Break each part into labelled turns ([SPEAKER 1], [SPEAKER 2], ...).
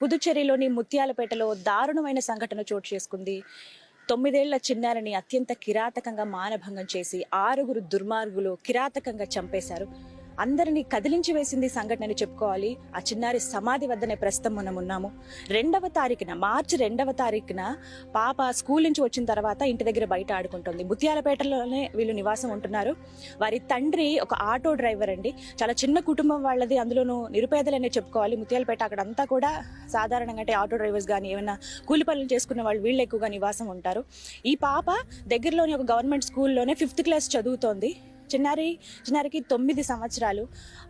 [SPEAKER 1] పుదుచ్చేరిలోని ముత్యాలపేటలో దారుణమైన సంఘటన చోటు చేసుకుంది. 9 ఏళ్ల చిన్నారిని అత్యంత కిరాతకంగా మానభంగం చేసి 6 దుర్మార్గులు కిరాతకంగా చంపేశారు. అందరినీ కదిలించి వేసింది సంఘటన అని చెప్పుకోవాలి. ఆ చిన్నారి సమాధి వద్దనే ప్రస్తుతం మనం ఉన్నాము. మార్చి 2వ తారీఖున పాప స్కూల్ నుంచి వచ్చిన తర్వాత ఇంటి దగ్గర బయట ఆడుకుంటుంది. ముత్యాలపేటలోనే వీళ్ళు నివాసం ఉంటున్నారు. వారి తండ్రి ఒక ఆటో డ్రైవర్ అండి. చాలా చిన్న కుటుంబం వాళ్ళది, అందులోనూ నిరుపేదలనే చెప్పుకోవాలి. ముత్యాలపేట అక్కడంతా కూడా సాధారణంగా అంటే ఆటో డ్రైవర్స్ కానీ ఏమైనా కూలి పనులు చేసుకున్న వాళ్ళు వీళ్ళు ఎక్కువగా నివాసం ఉంటారు. ఈ పాప దగ్గరలోని ఒక గవర్నమెంట్ స్కూల్లోనే 5th క్లాస్ చదువుతోంది. చిన్నారికి 9 సంవత్సరాలు.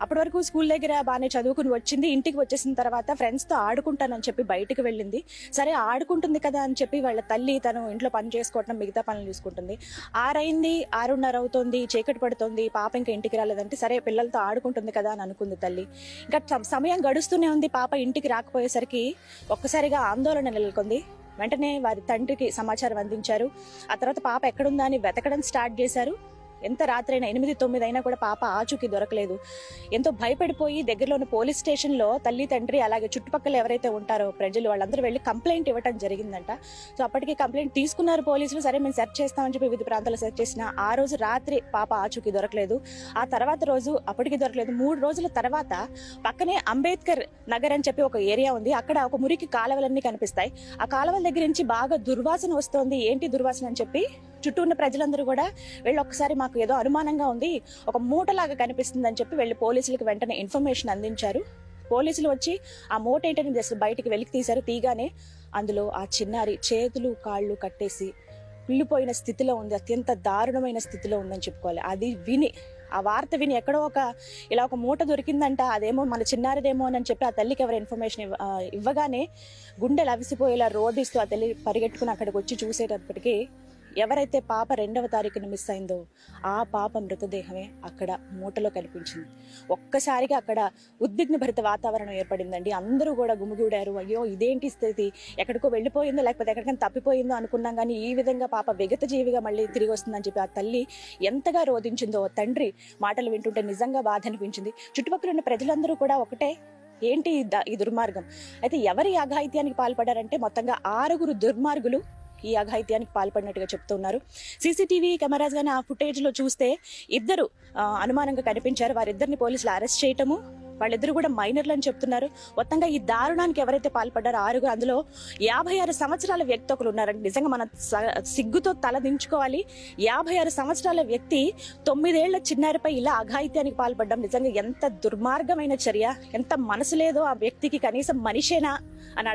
[SPEAKER 1] అప్పటి వరకు స్కూల్ దగ్గర బాగానే చదువుకుని వచ్చింది. ఇంటికి వచ్చేసిన తర్వాత ఫ్రెండ్స్తో ఆడుకుంటానని చెప్పి బయటకు వెళ్ళింది. సరే ఆడుకుంటుంది కదా అని చెప్పి వాళ్ళ తల్లి తను ఇంట్లో పని చేసుకోవటం, మిగతా పనులు చూసుకుంటుంది. 6:30 అవుతుంది, చీకటి పడుతుంది, పాప ఇంకా ఇంటికి రాలేదంటే సరే పిల్లలతో ఆడుకుంటుంది కదా అని అనుకుంది తల్లి. ఇంకా సమయం గడుస్తూనే ఉంది. పాప ఇంటికి రాకపోయేసరికి ఒక్కసారిగా ఆందోళన నెలకొంది. వెంటనే వారి తండ్రికి సమాచారం అందించారు. ఆ తర్వాత పాప ఎక్కడుందా అని వెతకడం స్టార్ట్ చేశారు. ఎంత రాత్రైనా 8-9 అయినా కూడా పాప ఆచూకీ దొరకలేదు. ఎంతో భయపడిపోయి దగ్గరలోని పోలీస్ స్టేషన్లో తల్లి తండ్రి అలాగే చుట్టుపక్కల ఎవరైతే ఉంటారో ప్రజలు వాళ్ళందరూ వెళ్ళి కంప్లైంట్ ఇవ్వడం జరిగిందంట. సో అప్పటికి కంప్లైంట్ తీసుకున్నారు పోలీసులు. సరే మేము సెర్చ్ చేస్తామని చెప్పి వివిధ ప్రాంతాల్లో సెర్చ్ చేసిన ఆ రోజు రాత్రి పాప ఆచూకీ దొరకలేదు. ఆ తర్వాత రోజు అప్పటికి దొరకలేదు. 3 రోజుల తర్వాత పక్కనే అంబేద్కర్ నగర్ అని చెప్పి ఒక ఏరియా ఉంది. అక్కడ ఒక మురికి కాలువలన్నీ కనిపిస్తాయి. ఆ కాలువల దగ్గర నుంచి బాగా దుర్వాసన వస్తోంది. ఏంటి దుర్వాసన అని చెప్పి చుట్టూ ఉన్న ప్రజలందరూ కూడా వెళ్ళి ఒక్కసారి మాకు ఏదో అనుమానంగా ఉంది, ఒక మూటలాగా కనిపిస్తుంది అని చెప్పి వెళ్ళి పోలీసులకు వెంటనే ఇన్ఫర్మేషన్ అందించారు. పోలీసులు వచ్చి ఆ మూట ఏంటని జస్ట్ బయటికి వెలికి తీశారు. తీగానే అందులో ఆ చిన్నారి చేతులు కాళ్ళు కట్టేసి కుళ్ళిపోయిన స్థితిలో ఉంది. అత్యంత దారుణమైన స్థితిలో ఉందని చెప్పుకోవాలి. అది విని ఆ వార్త విని ఎక్కడో ఇలా ఒక మూట దొరికిందంట, అదేమో మన చిన్నారిదేమో అని చెప్పి ఆ తల్లికి ఎవరు ఇన్ఫర్మేషన్ ఇవ్వగానే గుండెలు అవిసిపోయేలా రోధిస్తూ ఆ తల్లి పరిగెట్టుకుని అక్కడికి వచ్చి చూసేటప్పటికి ఎవరైతే పాప 2వ తారీఖున మిస్ అయిందో ఆ పాప మృతదేహమే అక్కడ మూటలో కనిపించింది. ఒక్కసారిగా అక్కడ ఉద్విగ్న భరిత వాతావరణం ఏర్పడిందండి. అందరూ కూడా గుమిగూడారు. అయ్యో ఇదేంటి స్థితి, ఎక్కడికో వెళ్ళిపోయిందో లేకపోతే ఎక్కడికైనా తప్పిపోయిందో అనుకున్నాం, కానీ ఈ విధంగా పాప విగత జీవిగా మళ్ళీ తిరిగి వస్తుందని చెప్పి ఆ తల్లి ఎంతగా రోధించిందో తండ్రి మాటలు వింటుంటే నిజంగా బాధ అనిపించింది. చుట్టుపక్కల ఉన్న ప్రజలందరూ కూడా ఒకటే, ఏంటి ఈ దుర్మార్గం. అయితే ఎవరి అఘాయిత్యానికి పాల్పడారంటే మొత్తంగా 6 దుర్మార్గులు ఈ అఘాయిత్యానికి పాల్పడినట్టుగా చెప్తున్నారు. సీసీటీవీ కెమెరాస్ గానీ ఆ ఫుటేజ్ లో చూస్తే ఇద్దరు అనుమానంగా కనిపించారు. వారిద్దరిని పోలీసులు అరెస్ట్ చేయటము, వాళ్ళిద్దరు కూడా మైనర్లు అని చెప్తున్నారు. మొత్తంగా ఈ దారుణానికి ఎవరైతే పాల్పడ్డారో 6, అందులో 56 సంవత్సరాల వ్యక్తి ఒకరు ఉన్నారండి. నిజంగా మన సిగ్గుతో తల దించుకోవాలి. 56 సంవత్సరాల వ్యక్తి 9 ఏళ్ల చిన్నారిపై ఇలా అఘాయిత్యానికి పాల్పడ్డం నిజంగా ఎంత దుర్మార్గమైన చర్య. ఎంత మనసు లేదో ఆ వ్యక్తికి, కనీసం మనిషేనా అని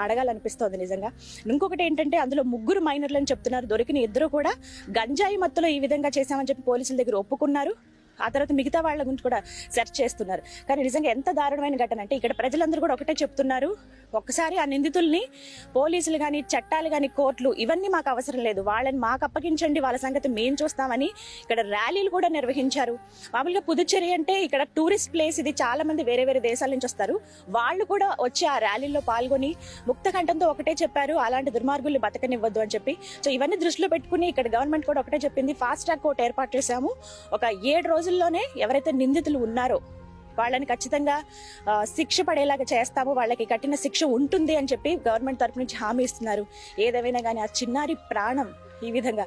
[SPEAKER 1] అడగాలనిపిస్తోంది నిజంగా. ఇంకొకటి ఏంటంటే అందులో 3 మైనర్లు అని చెప్తున్నారు. దొరికిన ఇద్దరు కూడా గంజాయి మత్తులో ఈ విధంగా చేశామని చెప్పి పోలీసుల దగ్గర ఒప్పుకున్నారు. ఆ తర్వాత మిగతా వాళ్ళ గురించి కూడా సెర్చ్ చేస్తున్నారు. కానీ నిజంగా ఎంత దారుణమైన ఘటన అంటే ఇక్కడ ప్రజలందరూ కూడా ఒకటే చెప్తున్నారు, ఒక్కసారి ఆ నిందితుల్ని పోలీసులు కానీ చట్టాలు కానీ కోర్టులు ఇవన్నీ మాకు అవసరం లేదు, వాళ్ళని మాకు అప్పగించండి, వాళ్ళ సంగతి మేము చూస్తామని ఇక్కడ ర్యాలీలు కూడా నిర్వహించారు. మామూలుగా పుదుచ్చేరి అంటే ఇక్కడ టూరిస్ట్ ప్లేస్, ఇది చాలా మంది వేరే వేరే దేశాల నుంచి వస్తారు. వాళ్ళు కూడా వచ్చి ఆ ర్యాలీలో పాల్గొని ముక్త కంఠంతో ఒకటే చెప్పారు, అలాంటి దుర్మార్గుల్ని బతకనివ్వద్దు అని చెప్పి. సో ఇవన్నీ దృష్టిలో పెట్టుకుని ఇక్కడ గవర్నమెంట్ కూడా ఒకటే చెప్పింది, ఫాస్ట్ ట్రాక్ కోర్టు ఏర్పాటు చేశాము. ఒక 7 రోజుల్లోనే ఎవరైతే నిందితులు ఉన్నారో వాళ్ళని ఖచ్చితంగా శిక్ష పడేలాగా చేస్తాము, వాళ్ళకి కఠిన శిక్ష ఉంటుంది అని చెప్పి గవర్నమెంట్ తరఫు నుంచి హామీ ఇస్తున్నారు. ఏదేమైనా కానీ ఆ చిన్నారి ప్రాణం ఈ విధంగా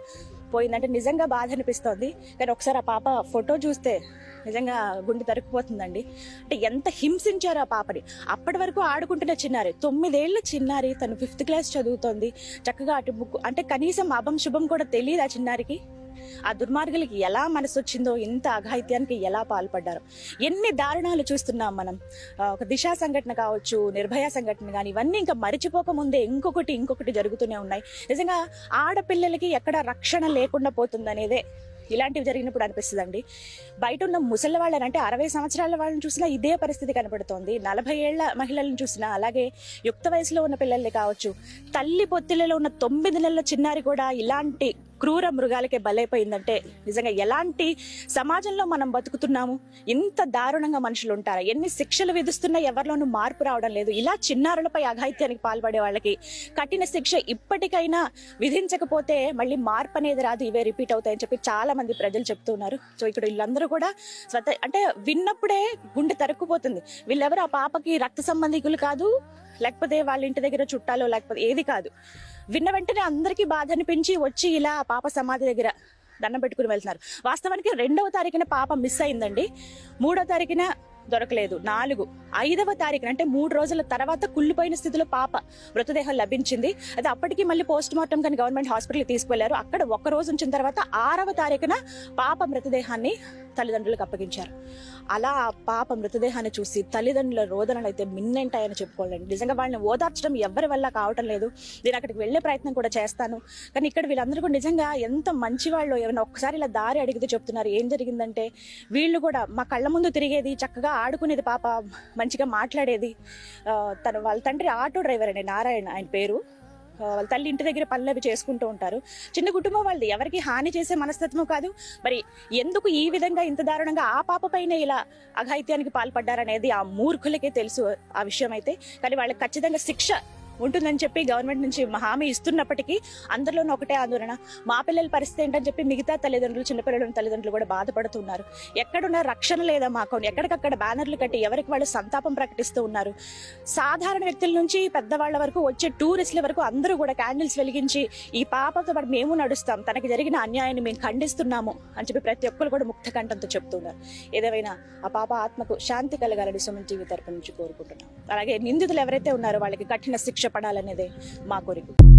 [SPEAKER 1] పోయిందంటే నిజంగా బాధ అనిపిస్తోంది. కానీ ఒకసారి ఆ పాప ఫోటో చూస్తే నిజంగా గుండె తరుక్కుపోతుందండి. అంటే ఎంత హింసించారు ఆ పాపని. అప్పటి వరకు ఆడుకుంటున్న చిన్నారి, 9 ఏళ్ల చిన్నారి, తను 5th క్లాస్ చదువుతోంది. చక్కగా అటు బుక్ అంటే కనీసం అభం శుభం కూడా తెలియదు ఆ చిన్నారికి. ఆ దుర్మార్గులకి ఎలా మనసు వచ్చిందో, ఇంత అఘాయిత్యానికి ఎలా పాల్పడ్డారో. ఎన్ని దారుణాలు చూస్తున్నాం మనం. ఒక దిశ సంఘటన కావచ్చు, నిర్భయ సంఘటన కానీ, ఇవన్నీ ఇంకా మరిచిపోక ముందే ఇంకొకటి జరుగుతూనే ఉన్నాయి. నిజంగా ఆడపిల్లలకి ఎక్కడ రక్షణ లేకుండా పోతుందనేదే ఇలాంటివి జరిగినప్పుడు అనిపిస్తుందండి. బయట ఉన్న ముసలి వాళ్ళని అంటే 60 సంవత్సరాల వాళ్ళని చూసినా ఇదే పరిస్థితి కనపడుతోంది. 40 ఏళ్ల మహిళలను చూసినా, అలాగే యుక్త వయసులో ఉన్న పిల్లల్ని కావచ్చు, తల్లి పొత్తిళ్లలో ఉన్న 9 నెలల చిన్నారి కూడా ఇలాంటి క్రూర మృగాలకే బలైపోయిందంటే నిజంగా ఎలాంటి సమాజంలో మనం బతుకుతున్నాము? ఇంత దారుణంగా మనుషులు ఉంటారా? ఎన్ని శిక్షలు విధిస్తున్నా ఎవరిలోనూ మార్పు రావడం లేదు. ఇలా చిన్నారులపై అఘాయిత్యానికి పాల్పడే వాళ్ళకి కఠిన శిక్ష ఇప్పటికైనా విధించకపోతే మళ్ళీ మార్పు అనేది రాదు, ఇవే రిపీట్ అవుతాయని చెప్పి చాలా మంది ప్రజలు చెప్తున్నారు. సో ఇక్కడ వీళ్ళందరూ కూడా అంటే విన్నప్పుడే గుండె తరుక్కుపోతుంది. వీళ్ళెవరు ఆ పాపకి రక్త సంబంధికులు కాదు, లేకపోతే వాళ్ళ ఇంటి దగ్గర చుట్టాలో లేకపోతే ఏది కాదు. విన్న వెంటనే అందరికీ బాధ అనిపించి వచ్చి ఇలా పాప సమాధి దగ్గర దండం పెట్టుకుని వెళ్తున్నారు. వాస్తవానికి 2వ తారీఖున పాప మిస్ అయిందండి. 3వ తారీఖున దొరకలేదు. 4, 5వ తారీఖున అంటే 3 రోజుల తర్వాత కుళ్ళిపోయిన స్థితిలో పాప మృతదేహం లభించింది. అయితే అప్పటికి మళ్ళీ పోస్ట్ మార్టం కానీ గవర్నమెంట్ హాస్పిటల్కి తీసుకువెళ్లారు. అక్కడ 1 రోజు ఉంచిన తర్వాత 6వ తారీఖున పాప మృతదేహాన్ని తల్లిదండ్రులకు అప్పగించారు. అలా ఆ పాప మృతదేహాన్ని చూసి తల్లిదండ్రుల రోదనలు అయితే మిన్నంటాయని చెప్పుకోవాలండి. నిజంగా వాళ్ళని ఓదార్చడం ఎవరి వల్ల కావటం లేదు. నేను అక్కడికి వెళ్లే ప్రయత్నం కూడా చేస్తాను. కానీ ఇక్కడ వీళ్ళందరూ కూడా నిజంగా ఎంత మంచి వాళ్ళు. ఏమైనా ఒక్కసారి ఇలా దారి అడిగితే చెప్తున్నారు. ఏం జరిగిందంటే వీళ్ళు కూడా మా కళ్ళ ముందు తిరిగేది, చక్కగా ఆడుకునేది, పాప మంచిగా మాట్లాడేది. వాళ్ళ తండ్రి ఆటో డ్రైవర్ అండి, నారాయణ ఆయన పేరు. వాళ్ళ తల్లి ఇంటి దగ్గర పనులు అవి చేసుకుంటూ ఉంటారు. చిన్న కుటుంబం వాళ్ళది, ఎవరికి హాని చేసే మనస్తత్వం కాదు. మరి ఎందుకు ఈ విధంగా ఇంత దారుణంగా ఆ పాప పైన ఇలా అఘాయిత్యానికి పాల్పడ్డారనేది ఆ మూర్ఖులకే తెలుసు ఆ విషయం అయితే. కానీ వాళ్ళకి ఖచ్చితంగా శిక్ష ఉంటుందని చెప్పి గవర్నమెంట్ నుంచి హామీ ఇస్తున్నప్పటికీ అందరిలోనూ ఒకటే ఆందోళన, మా పిల్లల పరిస్థితి ఏంటని చెప్పి మిగతా తల్లిదండ్రులు, చిన్నపిల్లల తల్లిదండ్రులు కూడా బాధపడుతున్నారు. ఎక్కడున్న రక్షణ లేదా మాకు? ఎక్కడికక్కడ బ్యానర్లు కట్టి ఎవరికి వాళ్ళు సంతాపం ప్రకటిస్తూ ఉన్నారు. సాధారణ వ్యక్తుల నుంచి పెద్దవాళ్ల వరకు, వచ్చే టూరిస్టుల వరకు అందరూ కూడా క్యాండిల్స్ వెలిగించి ఈ పాపతో పాటు మేము నడుస్తాం, తనకి జరిగిన అన్యాయాన్ని మేము ఖండిస్తున్నాము అని చెప్పి ప్రతి ఒక్కరు కూడా ముక్త కంఠంతో చెప్తున్నారు. ఏదేమైనా ఆ పాప ఆత్మకు శాంతి కలగాలని సుమన్ టీవీ తరపు నుంచి కోరుకుంటున్నాం. అలాగే నిందితులు ఎవరైతే ఉన్నారో వాళ్ళకి కఠిన శిక్ష పడాలనేదే మా కోరిక.